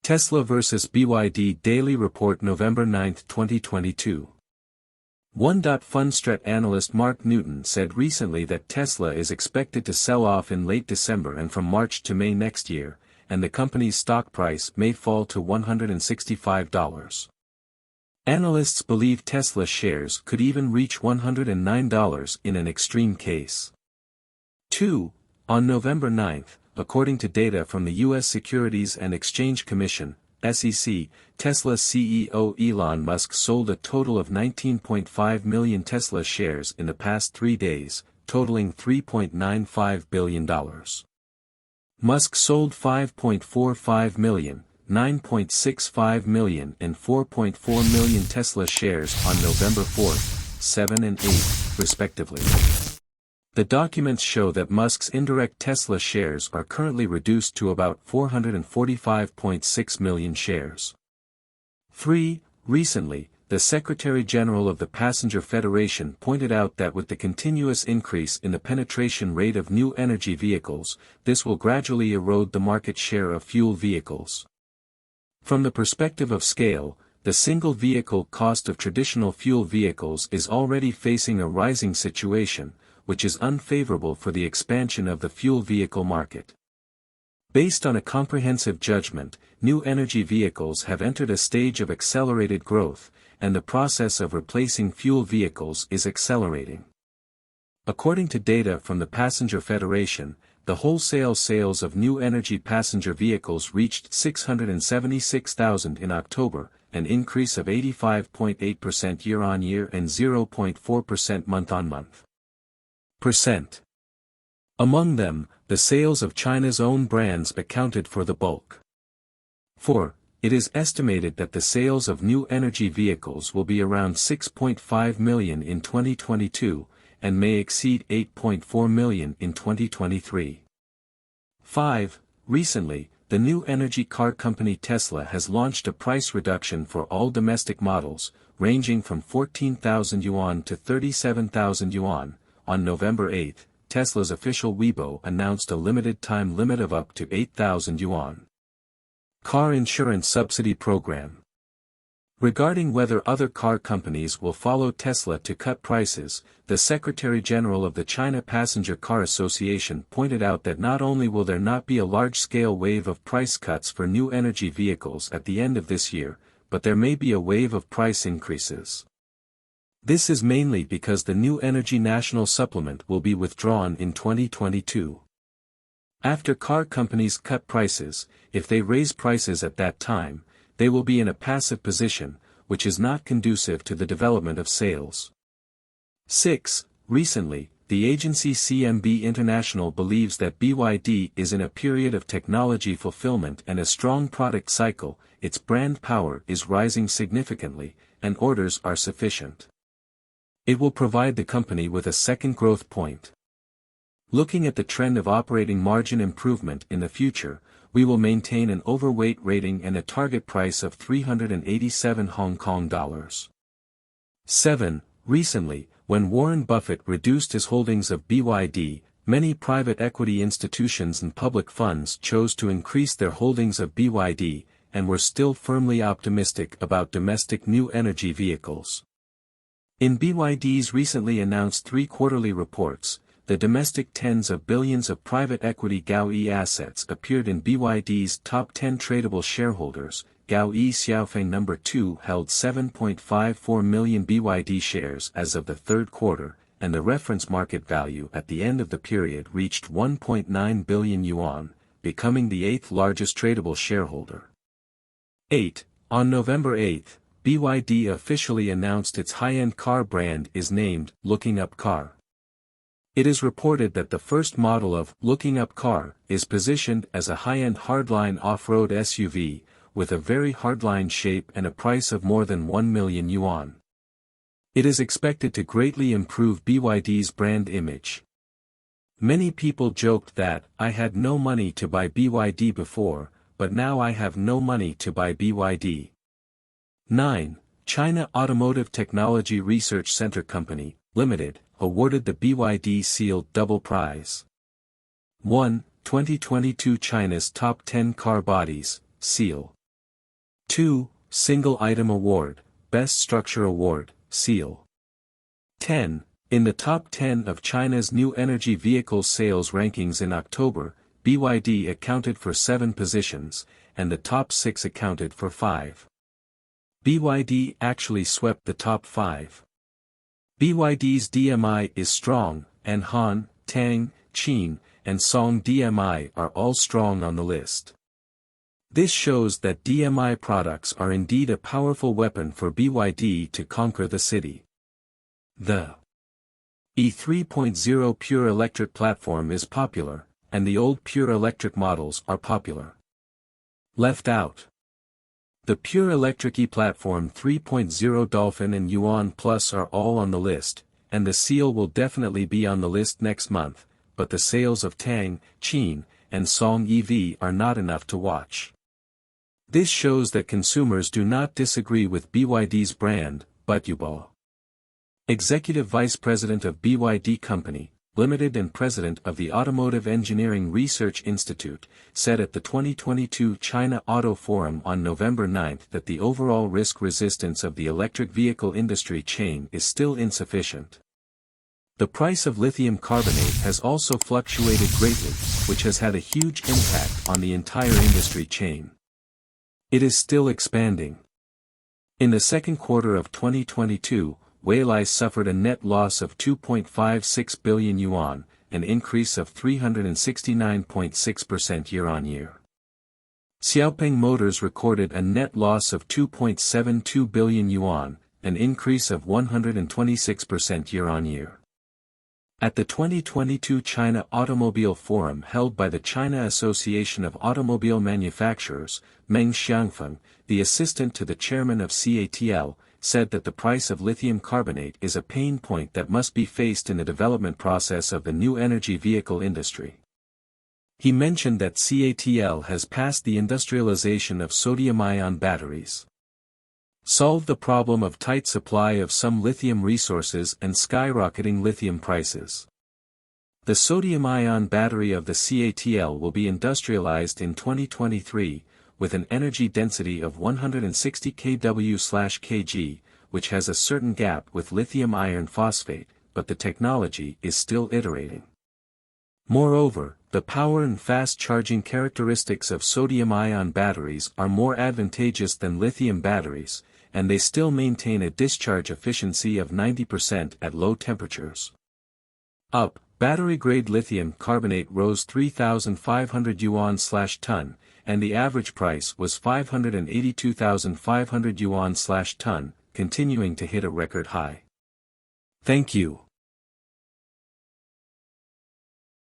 Tesla vs. BYD Daily Report November 9, 2022. Fundstrat analyst Mark Newton said recently that Tesla is expected to sell off in late December and from March to May next year, and the company's stock price may fall to $165. Analysts believe Tesla shares could even reach $109 in an extreme case. 2. On November 9, according to data from the U.S. Securities and Exchange Commission, SEC, Tesla's CEO Elon Musk sold a total of 19.5 million Tesla shares in the past 3 days, totaling $3.95 billion. Musk sold 5.45 million, 9.65 million and 4.4 million Tesla shares on November 4, 7 and 8, respectively. The documents show that Musk's indirect Tesla shares are currently reduced to about 445.6 million shares. 3. Recently, the Secretary General of the Passenger Federation pointed out that with the continuous increase in the penetration rate of new energy vehicles, this will gradually erode the market share of fuel vehicles. From the perspective of scale, the single vehicle cost of traditional fuel vehicles is already facing a rising situation, which is unfavorable for the expansion of the fuel vehicle market. Based on a comprehensive judgment, new energy vehicles have entered a stage of accelerated growth, and the process of replacing fuel vehicles is accelerating. According to data from the Passenger Federation, the wholesale sales of new energy passenger vehicles reached 676,000 in October, an increase of 85.8% year-on-year and 0.4% month-on-month. Among them, the sales of China's own brands accounted for the bulk. 4. It is estimated that the sales of new energy vehicles will be around 6.5 million in 2022, and may exceed 8.4 million in 2023. 5. Recently, the new energy car company Tesla has launched a price reduction for all domestic models, ranging from 14,000 yuan to 37,000 yuan. On November 8, Tesla's official Weibo announced a limited time limit of up to 8,000 yuan. Car Insurance Subsidy Program. Regarding whether other car companies will follow Tesla to cut prices, the Secretary General of the China Passenger Car Association pointed out that not only will there not be a large-scale wave of price cuts for new energy vehicles at the end of this year, but there may be a wave of price increases. This is mainly because the new Energy National Supplement will be withdrawn in 2022. After car companies cut prices, if they raise prices at that time, they will be in a passive position, which is not conducive to the development of sales. 6. Recently, the agency CMB International believes that BYD is in a period of technology fulfillment and a strong product cycle, its brand power is rising significantly, and orders are sufficient. It will provide the company with a second growth point. Looking at the trend of operating margin improvement in the future, we will maintain an overweight rating and a target price of 387 Hong Kong dollars. 7. Recently, when Warren Buffett reduced his holdings of BYD, many private equity institutions and public funds chose to increase their holdings of BYD, and were still firmly optimistic about domestic new energy vehicles. In BYD's recently announced 3 quarterly reports, the domestic tens of billions of private equity GAOE assets appeared in BYD's top 10 tradable shareholders. GAOE Xiaofeng No. 2 held 7.54 million BYD shares as of the third quarter, and the reference market value at the end of the period reached 1.9 billion yuan, becoming the 8th largest tradable shareholder. 8. On November 8, BYD officially announced its high-end car brand is named Looking Up Car. It is reported that the first model of Looking Up Car is positioned as a high-end hardline off-road SUV, with a very hardline shape and a price of more than 1 million yuan. It is expected to greatly improve BYD's brand image. Many people joked that, I had no money to buy BYD before, but now I have no money to buy BYD. 9. China Automotive Technology Research Center Company, Limited, awarded the BYD sealed double prize. 1. 2022 China's Top 10 Car Bodies, Seal. 2. Single Item Award, Best Structure Award, Seal. 10. In the top 10 of China's new energy vehicle sales rankings in October, BYD accounted for 7 positions, and the top 6 accounted for 5. BYD actually swept the top 5. BYD's DMI is strong, and Han, Tang, Qin, and Song DMI are all strong on the list. This shows that DMI products are indeed a powerful weapon for BYD to conquer the city. The E3.0 pure electric platform is popular, and the old pure electric models are popular. Left out. The pure electric E-platform 3.0 Dolphin and Yuan Plus are all on the list, and the Seal will definitely be on the list next month, but the sales of Tang, Qin, and Song EV are not enough to watch. This shows that consumers do not disagree with BYD's brand, but Yubal, Executive Vice President of BYD Company, Limited and President of the Automotive Engineering Research Institute, said at the 2022 China Auto Forum on November 9 that the overall risk resistance of the electric vehicle industry chain is still insufficient. The price of lithium carbonate has also fluctuated greatly, which has had a huge impact on the entire industry chain. It is still expanding. In the second quarter of 2022, Waylai suffered a net loss of 2.56 billion yuan, an increase of 369.6% year-on-year. Xiaopeng Motors recorded a net loss of 2.72 billion yuan, an increase of 126% year-on-year. At the 2022 China Automobile Forum held by the China Association of Automobile Manufacturers, Meng Xiangfeng, the assistant to the chairman of CATL, said that the price of lithium carbonate is a pain point that must be faced in the development process of the new energy vehicle industry. He mentioned that CATL has passed the industrialization of sodium-ion batteries, solved the problem of tight supply of some lithium resources and skyrocketing lithium prices. The sodium-ion battery of the CATL will be industrialized in 2023, with an energy density of 160 kW/kg, which has a certain gap with lithium iron phosphate, but the technology is still iterating. Moreover, the power and fast charging characteristics of sodium-ion batteries are more advantageous than lithium batteries, and they still maintain a discharge efficiency of 90% at low temperatures. Battery-grade lithium carbonate rose 3,500 yuan/ton, and the average price was 582,500 yuan/ton, continuing to hit a record high. Thank you.